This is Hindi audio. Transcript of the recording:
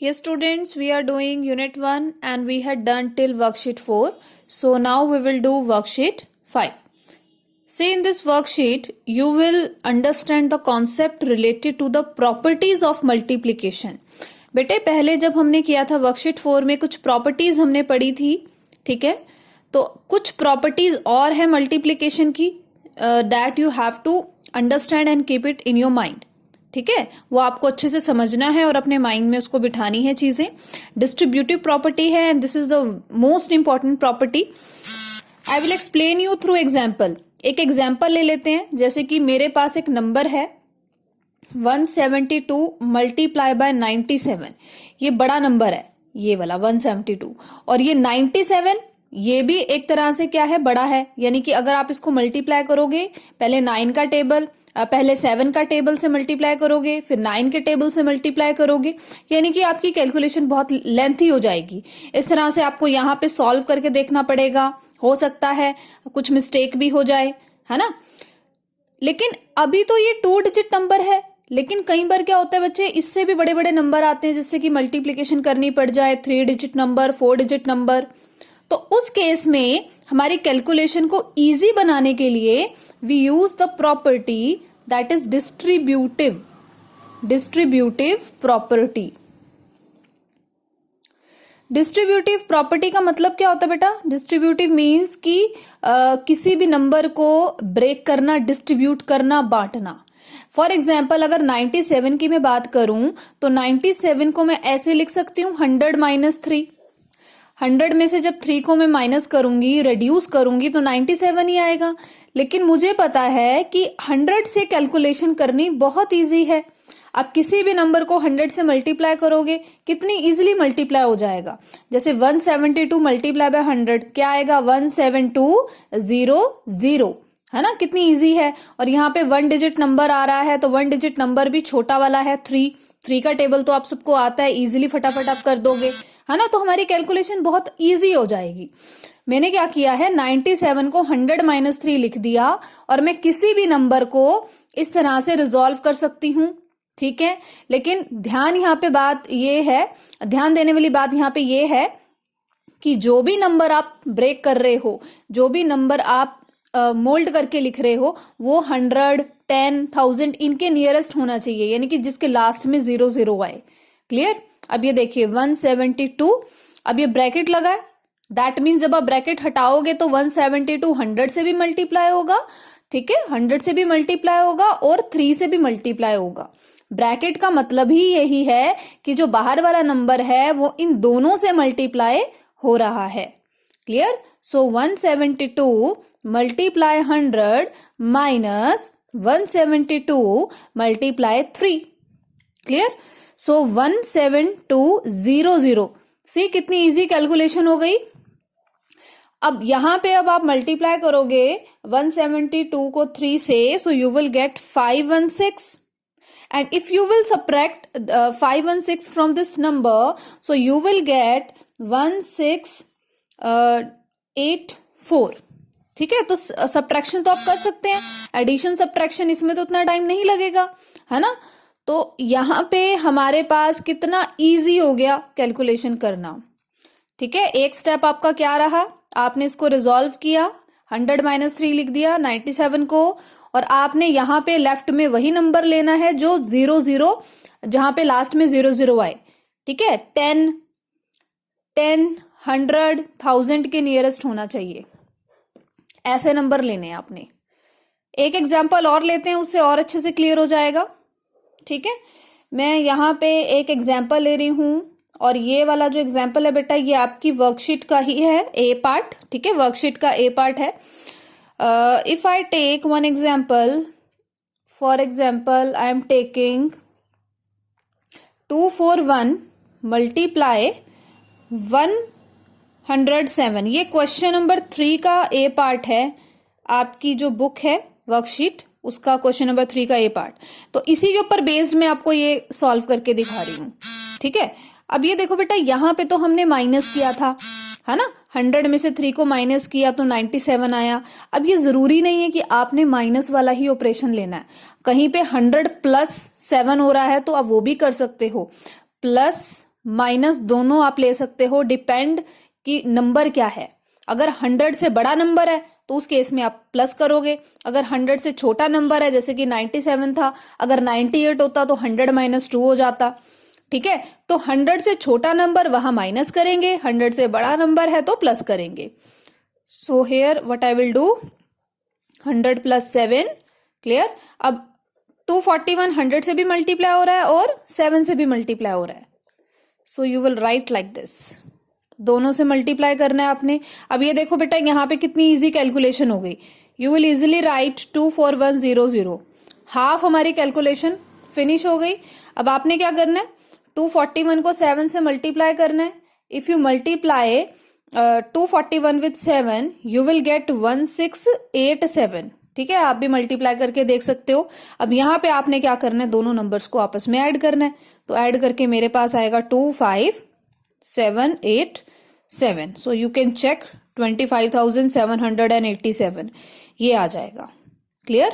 Yes, students, we are doing Unit 1 and we had done till worksheet 4. So now we will do worksheet 5. See, in this worksheet, you will understand the concept related to the properties of multiplication. बेटे पहले जब हमने किया था वर्कशीट 4 में कुछ प्रॉपर्टीज हमने पढ़ी थी, ठीक है? तो कुछ प्रॉपर्टीज और है मल्टीप्लिकेशन की that you have to understand and keep it in your mind. ठीक है, वो आपको अच्छे से समझना है और अपने माइंड में उसको बिठानी है चीजें. डिस्ट्रीब्यूटिव प्रॉपर्टी है and this is the most important property. I will explain you through example. एक एग्जाम्पल ले लेते हैं. जैसे कि मेरे पास एक नंबर है 172 मल्टीप्लाई बाय 97. ये बड़ा नंबर है, ये वाला 172. और ये 97 ये भी एक तरह से क्या है, बड़ा है. यानी कि अगर आप इसको मल्टीप्लाई करोगे, पहले 9 का टेबल, पहले 7 का टेबल से मल्टीप्लाई करोगे, फिर 9 के टेबल से मल्टीप्लाई करोगे, यानी कि आपकी कैलकुलेशन बहुत लेंथी हो जाएगी. इस तरह से आपको यहाँ पे सॉल्व करके देखना पड़ेगा. हो सकता है कुछ मिस्टेक भी हो जाए, है ना. लेकिन अभी तो ये 2 डिजिट नंबर है, लेकिन कई बार क्या होता है बच्चे, इससे भी बड़े बड़े नंबर आते हैं जिससे कि मल्टीप्लिकेशन करनी पड़ जाए, 3 डिजिट नंबर, 4 डिजिट नंबर. तो उस केस में हमारी कैलकुलेशन को इजी बनाने के लिए we use the property that is distributive property. Distributive property का मतलब क्या होता है बेटा? डिस्ट्रीब्यूटिव मीन्स कि किसी भी नंबर को ब्रेक करना, डिस्ट्रीब्यूट करना, बांटना. फॉर एग्जाम्पल अगर 97 की मैं बात करूं तो 97 को मैं ऐसे लिख सकती हूँ 100 माइनस 3. 100 में से जब 3 को मैं माइनस करूंगी, रिड्यूस करूंगी तो 97 ही आएगा. लेकिन मुझे पता है कि 100 से कैलकुलेशन करनी बहुत इजी है. आप किसी भी नंबर को 100 से मल्टीप्लाई करोगे, कितनी इजीली मल्टीप्लाई हो जाएगा. जैसे 172 मल्टीप्लाई बाय 100 क्या आएगा? 17200, है ना. कितनी इजी है. और यहाँ पे 1 डिजिट नंबर आ रहा है तो 1 डिजिट नंबर भी छोटा वाला है 3 का टेबल तो आप सबको आता है, इजीली फटाफट आप कर दोगे, है ना. तो हमारी कैलकुलेशन बहुत इजी हो जाएगी. मैंने क्या किया है, 97 को 100 माइनस 3 लिख दिया और मैं किसी भी नंबर को इस तरह से रिजॉल्व कर सकती हूं. ठीक है, लेकिन ध्यान यहाँ पे बात ये है, ध्यान देने वाली बात यहाँ पे ये है कि जो भी नंबर आप ब्रेक कर रहे हो, जो भी नंबर आप मोल्ड करके लिख रहे हो, वो 100, 10, 1000 इनके नियरेस्ट होना चाहिए, यानी कि जिसके लास्ट में 00 आए. क्लियर. अब ये देखिए 172, अब ये ब्रैकेट लगा है, दैट मीन्स जब आप ब्रैकेट हटाओगे तो 172 100 से भी मल्टीप्लाई होगा. ठीक है, 100 से भी मल्टीप्लाई होगा और 3 से भी मल्टीप्लाई होगा. ब्रैकेट का मतलब ही यही है कि जो बाहर वाला नंबर है वो इन दोनों से मल्टीप्लाई हो रहा है. क्लियर. सो 172 मल्टीप्लाई 100 माइनस 172 मल्टीप्लाई 3. क्लियर. सो 17200. सी कितनी इजी कैलकुलेशन हो गई. अब यहां पे अब आप मल्टीप्लाई करोगे 172 को 3 से, so you will get 516. And if you will subtract 516 from this number, so you will get 1684. ठीक है, तो सब्ट्रैक्शन तो आप कर सकते हैं, एडिशन सब्ट्रैक्शन इसमें तो उतना टाइम नहीं लगेगा, है ना. तो यहाँ पे हमारे पास कितना इजी हो गया कैलकुलेशन करना. ठीक है, एक स्टेप आपका क्या रहा, आपने इसको रिजॉल्व किया, 100 माइनस 3 लिख दिया 97 को, और आपने यहाँ पे लेफ्ट में वही नंबर लेना है जो 00, जहां पे लास्ट में 00 आए. ठीक है, 10, 100, 1000 के नियरेस्ट होना चाहिए. ऐसे नंबर लेने हैं आपने. एक एग्जाम्पल और लेते हैं, उससे और अच्छे से क्लियर हो जाएगा. ठीक है, मैं यहाँ पे एक एग्जाम्पल ले रही हूं और ये वाला जो एग्जाम्पल है बेटा, ये आपकी वर्कशीट का ही है, ए पार्ट. ठीक है, वर्कशीट का ए पार्ट है. If I take one example, for example, I am taking 241 multiply 107. ये क्वेश्चन नंबर 3 का ए पार्ट है, आपकी जो बुक है वर्कशीट उसका क्वेश्चन नंबर 3 का ए पार्ट. तो इसी के ऊपर बेस्ड मैं आपको ये सॉल्व करके दिखा रही हूँ. ठीक है, अब ये देखो बेटा, यहाँ पे तो हमने माइनस किया था, है ना. 100 में से 3 को माइनस किया तो 97 आया. अब ये जरूरी नहीं है कि आपने माइनस वाला ही ऑपरेशन लेना है. कहीं पे 100 प्लस 7 हो रहा है तो आप वो भी कर सकते हो. प्लस माइनस दोनों आप ले सकते हो, डिपेंड कि नंबर क्या है। अगर 100 से बड़ा नंबर है तो उस केस में आप प्लस करोगे। अगर 100 से छोटा नंबर है, जैसे कि 97 था, अगर 98 होता तो 100 - 2 हो जाता। ठीक है, तो 100 से छोटा नंबर वहां माइनस करेंगे, 100 से बड़ा नंबर है तो प्लस करेंगे। So here what I will do, 100 + 7, clear. अब 241 100 से भी मल्टीप्लाई हो रहा है और 7 से भी मल्टीप्लाई हो रहा है। So you will write like this, दोनों से मल्टीप्लाई करना है आपने। अब ये देखो बेटा, यहाँ पे कितनी इजी कैलकुलेशन हो गई। You will easily right 24100, half हमारी कैलकुलेशन फिनिश हो गई। अब आपने क्या करना है, 241 को 7 से मल्टीप्लाई करना है। If you multiply 241 with 7 you will get 1687। ठीक है, आप भी मल्टीप्लाई करके देख सकते हो। अब यहाँ पे आपने क्या करना है, दोनों नंबर्स को आपस में ऐड करना है। तो ऐड करके मेरे पास आएगा 25787। सो यू कैन चेक 25,787 ये आ जाएगा। क्लियर।